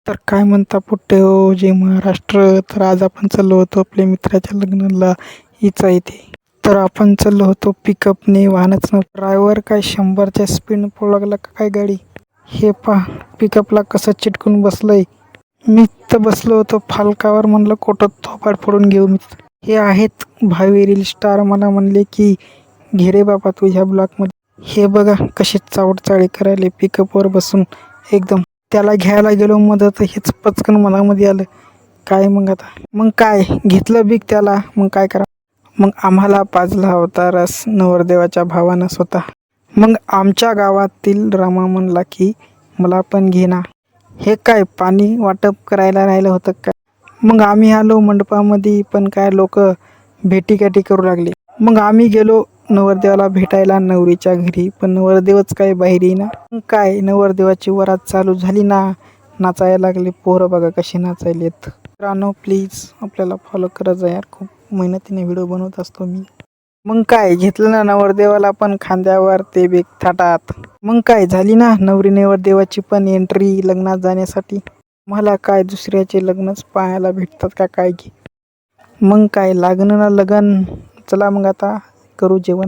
तर काय म्हणता पुट्टे हो जय महाराष्ट्र. तर आज आपण चाललो होतो आपल्या मित्राच्या लग्नाला हिचा इथे. तर आपण चाललो होतो पिकअपने, वाहनच नव्हतं. ड्रायव्हर काय 100च्या स्पीड पळू लागला का काय गाडी. हे पहा पिकअपला कसं चिटकून बसलंय. मी तर बसलो होतो फालकावर, म्हणलं कोटत थोपाड फोडून घेऊ मी. हे आहेत भावी रील स्टार. मला म्हणले की घे रे बाबा तुझ्या ब्लॉकमध्ये. हे बघा कशी चावडचाळी करायले पिकअपवर बसून एकदम. त्याला घ्यायला गेलो मदत, हेच पचकन मनामध्ये आलं. काय मग आता, मग काय घेतलं बिग त्याला, मग काय करा. मग आम्हाला पाजला होता रस नवरदेवाच्या भावानं स्वतः. मग आमच्या गावातील ड्रामा म्हणला की मला पण घे ना. हे काय पाणी वाटप करायला राहिलं होतं काय. मग आम्ही आलो मंडपामध्ये, पण काय लोक भेटीगाठी करू लागले. मग आम्ही गेलो नवरदेवाला भेटायला नवरीच्या घरी, पण नवरदेवच काय बाहेर येईना. मग काय नवरदेवाची वरात चालू झाली ना, नाचायला लागले पोरं. बघा कसे नाचायलेत. मित्रांनो प्लीज आपल्याला फॉलो करायचं यार, खूप मेहनतीने व्हिडिओ बनवत असतो मी. मग काय घेतलं ना नवरदेवाला पण खांद्यावर ते बेग थाटात. मग काय झाली ना नवरी नवरदेवाची पण एंट्री लग्नात जाण्यासाठी. मला काय दुसऱ्याचे लग्नच पाहायला भेटतात का काय की. मग काय लागणं ना लगन. चला मग आता करू जेवण.